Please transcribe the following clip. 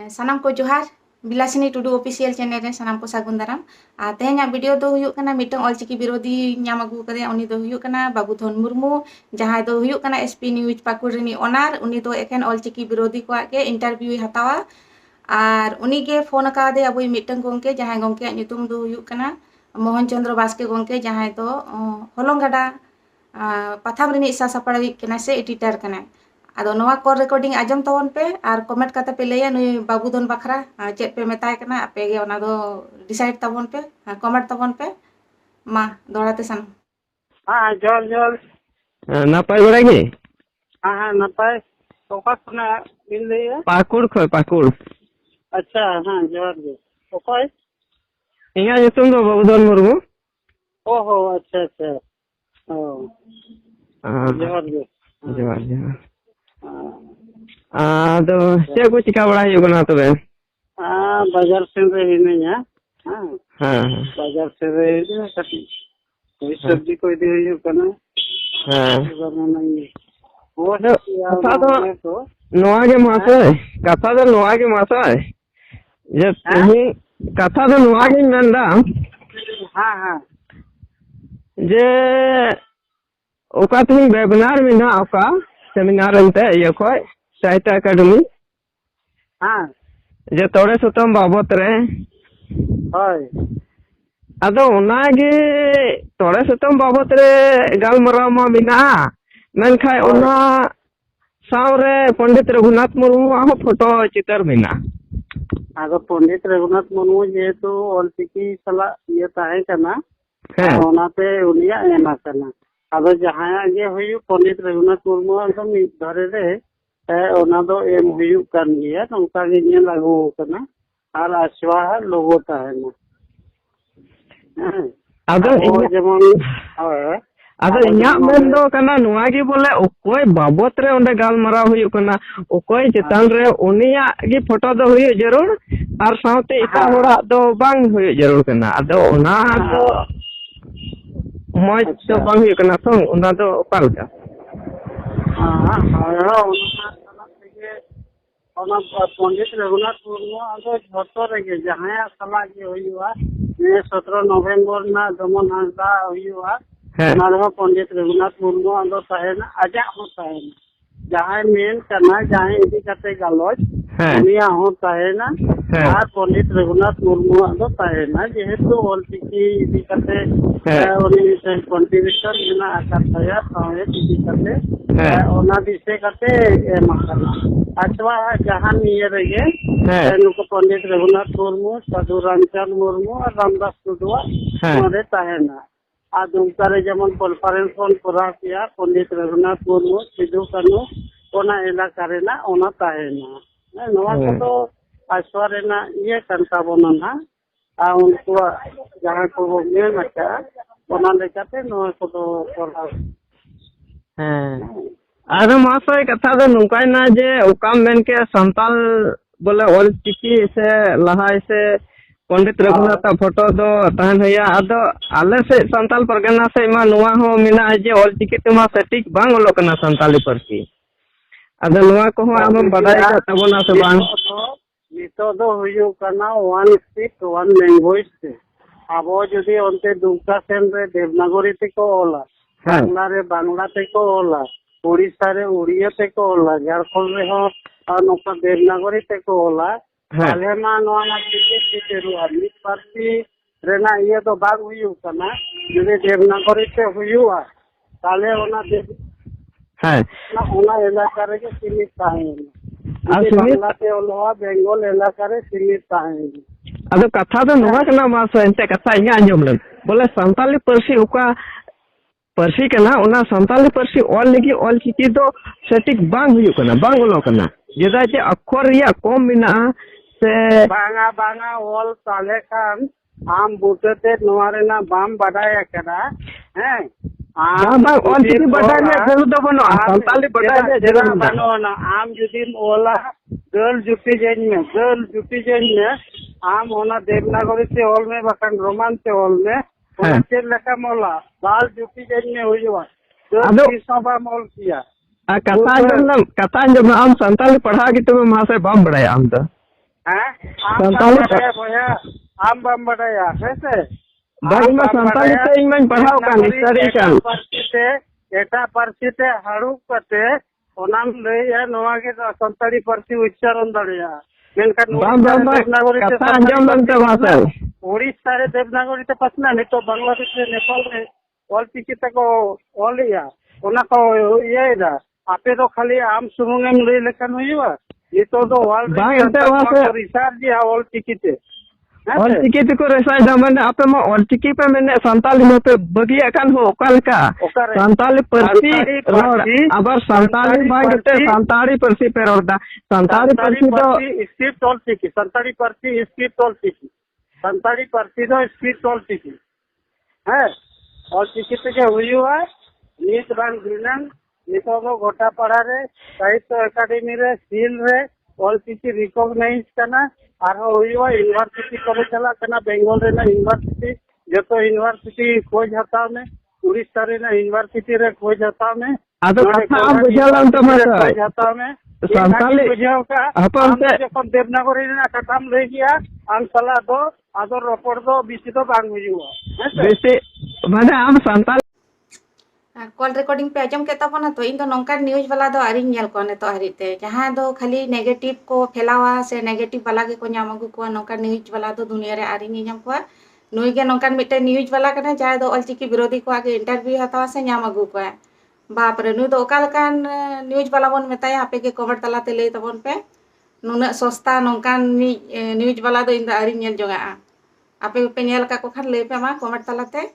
सानाम को जोहार बिलासिनी Tudu official channel रे सानाम को सागुन दाराम तेहेना वीडियो दो हुयुक कना मिटन ऑलचिकी विरोधी ᱧᱟᱢ ᱟᱹᱜᱩ ᱠᱟᱫᱮᱭᱟ ᱩᱱᱤ ᱫᱚ ᱦᱩᱭᱩᱜ ᱠᱟᱱᱟ ᱵᱟᱵᱩᱫᱷᱚᱱ ᱢᱩᱨᱢᱩ ᱡᱟᱦᱟᱸᱭ ᱫᱚ ᱦᱩᱭᱩᱜ ᱠᱟᱱᱟ एसपी न्यूज पाकुड़ ᱨᱤᱱᱤ ᱚᱱᱟᱨ ᱩᱱᱤ ᱫᱚ ᱮᱠᱮᱱ ᱚᱞᱪᱤᱠᱤ ᱵᱤᱨᱳधी ᱠᱚᱣᱟᱜ ᱜᱮ इंटरव्यू हतावा और उनी के फोन कादे अबुई मिटन गोंके जहां गोंके ᱧᱩᱛᱩᱢ ᱫᱚ हुयुक कना मोहन चंद्र बास्के गोंके जहां दो होलंगडा पथाम रिनी सासापड़ावी कना से एडिटर कना आदो नवा कॉल रिकॉर्डिंग आजम तवन पे और कमेंट करते पे लैया नुई बाबूधन बखरा चेक पे मेताय कना आपे गे ओना दो डिसाइड तवन पे कमेंट तवन पे मा दोड़ाते सन हाँ जोर जोर नापाय बड़ा गे हाँ नपाय ओका सुना मिल रही है पाकुड़ खय पाकुड़ अच्छा हाँ जोर जोर ओका इया ᱧᱩᱛᱩᱢ ᱫᱚ बाबूधन मुर्मू ओहो अच्छा अच्छा ओ जोर जोर जोहार जोहार आदो चेक को चिका बड़ा हुयुक कना तबे बाजार सेन रे हिनेया हाँ हाँ बाजार से रे हिने कटी कोई सब्जी को दे हुयुक कना हाँ नहीं वो कथा दो नोआ गे मासय कथा दो नोआ गे मासय जे तुही कथा दो नोआ गे मेंदा हाँ हाँ जे ओका तुही वेबिनार में ओका सेमिनार अंते ये कोई साहित्य एकेडमी हाँ जे तोड़े सुतम बाबत रे होय अदो ओनागे तोड़े सुतम बाबत रे गालमराव मा मिना मेनखाय ओना सावरे पंडित रघुनाथ मुर्मू आ फोटो चित्र मिना आगो पंडित रघुनाथ मुर्मू जेहेतु ऑलचिकी सला ये ताहे कना है ओनाते उनिया एमा कना आदो जहां गे हुयु पंडित रघुनाथ मुर्मू तो मिद धरे रे ओना दो एम हुयु कान गिया नोंका गे ने लागू कना और आश्वा लोगो ताहेना अदो जेमन होय अदो इन्या मेन दो कना नुआ गे बोले ओकोय बाबत रे ओंडे गालमराव हुयु कना ओकोय चितान रे उनिया गे फोटो दो हुयु जरूर और साउते इता होड़ा दो बांग हुयु जरूर कना अदो ओना दो मौज तो बांग हुयु कना तो ओना दो पालका हां हां ओना पंडित रघुनाथ मुर्मू आदो झोटो रे जहां सला गे हुयुआ 17 नवंबर ना जमन हांसा हुयुआ नारवा पंडित रघुनाथ मुर्मू आदो ताहेना आजा हो ताहेना जहां मेन करना जहां इदी कते गलोज उनिया हो ताहेना और पंडित रघुनाथ मुर्मू आदो ताहेना जेहेतु ऑलचिकी इदी कते उनी से कंट्रीब्यूशन बिना आकातया सावे इदी कते ओना दिसे कते एमाकना अथवा जहां निये रगे नुको पंडित रघुनाथ मुर्मू साधु रामचंद्र मुर्मू और रामदास टुडुआ ओरे ताहेना आदुमकारे जेमन कॉन्फ्रेंस फोन करा किया पंडित रघुनाथ मुर्मू सिद्धू कानू ओना इलाका रेना ओना ताहेना नवा को आश्वा रेना ये कंता बनना आ उनको जहां को मेन अच्छा ओना लेकाते नवा को करा अरे मासय कथा दो नुकाय ना जे ओकाम मेन के संताल बोले ऑलचिकी से लहाय से पंडित रघुनाथ फोटो दो तहन हैया आदो आले से संताल परगना से मा नुआ हो मिना जे ऑलचिकी तमा सटीक बांग लोकना संताली परसी आदो नुआ को हम बडाय का तबना से बांग नितो दो हुयु कना वन स्पीक वन लैंग्वेज से आबो जदी ओनते दुमका सेन रे देवनागरी ते को ओला बांग्ला रे बांग्ला ते को ओला ओडिसा रे ओडिया ते को ओला झारखंड रे हो नोका देवनागरी ते को ओला ताले मा नोआ ना के रुआ मित पार्टी रेना ये तो बाग हुयु कना जदी देवनागरी ते हुयुआ ताले ओना देव है ना ओना इलाका रे के सीमित ताहेना बांग्ला ते ओला बेंगल इलाका रे सीमित ताहेना अदो कथा दो नुआ कना मास एंते कथा इया अंजम ले बोले संताली परसी ओका परसी कना ओना संताली परसी ऑल लगी ऑल चिकी दो सटीक बांग हुयु कना बांग ओलो कना जेदा जे अक्षर रिया कम मिना से बांगा बांगा ऑल ताले खान आम बुटेते नोआ रेना बाम बडाया कना हैं आम ऑल चिकी बडाया जरूर दो बनो संताली बडाया जरूर बनो ना आम जुदी ओला गर्ल जुटी जेन में आम होना देवनागरी से ऑल में बकन रोमान से ऑल में चेक लेका मोला बाल जुटी जेन में हुयुआ तो किसबा मोल किया कथा जब आम संताली पढ़ा कि तुम वहां से बम बड़ाया आम तो हाँ आम संताली बम बड़ाया भैया आम बम बड़ाया कैसे भाई मैं संताली ते इन मैं पढ़ाओ का निस्तारी kan एटा पार्टी ते हाड़ू कते ओनाम लैया नोआ के संताली पार्टी उच्चारण दड़िया मेनखान बाम बाम कथा अंजम बम ते भाषा उड़ीसा रे देवनागरी ते पसना नहीं तो बांग्लादेश रे नेपाल रे ऑल चिकी तक ऑल या ओना को ये दा आपे तो खाली आम सुमुंगम लई लेखन हुईवा ये तो ऑल बांग एते भाषा रिसर्च या ऑल चिकी ते ऑल चिकी ते को रेसाय दा माने आपे मा ऑल चिकी पे मैंने संताली में पे बगिया kan हो ओकल का संताली परसी रोड अबर संताली बांग ते संताली परसी पे रोड दा संताली परसी तो स्क्रिप्ट ऑल चिकी संताली परसी स्क्रिप्ट ऑल चिकी संताली परसी दो स्क्रिप्ट ऑल चिकी है और चिकी ते के हुईवा नीत बांग दिनन नितो दो गोटा पड़ा रे साहित्य एकेडमी रे सील रे ऑल चिकी रिकॉग्नाइज करना और हुईवा यूनिवर्सिटी को चला करना बेंगल रे ना यूनिवर्सिटी जो तो यूनिवर्सिटी खोज हताव में उड़ीसा रे ना यूनिवर्सिटी रे खोज हताव में आदो कथा आप बुझालन तो मत खोज हताव में संताली बुझाव का अपन से जखन देवनागरी रे ना कथाम ले गया आम सला दो आदर रपड़ दो बीसी दो बांग बुझुआ बेसे माने आम संताली कॉल रिकॉर्डिंग पे आजम के तबना तो इन नौका न्यूज वाला दो आरिन नेल को ने तो हरिते जहां दो खाली नेगेटिव को फैलावा से नेगेटिव वाला के को नाम अगु को नौका न्यूज वाला दो दुनिया रे आरिन नाम को नुई के नौका मिटे न्यूज वाला कने जाय दो ऑलचिकी विरोधी को आगे इंटरव्यू हतावा से नाम अगु को बाप रे नुई दो ओकाल कान न्यूज वाला बन मेताया आपे के कमेंट तलाते ले तबन पे नुना सस्ता नौका न्यूज वाला दो इन आरिन नेल जोगा आपे पे नेल का को खान ले पे मा कमेंट तलाते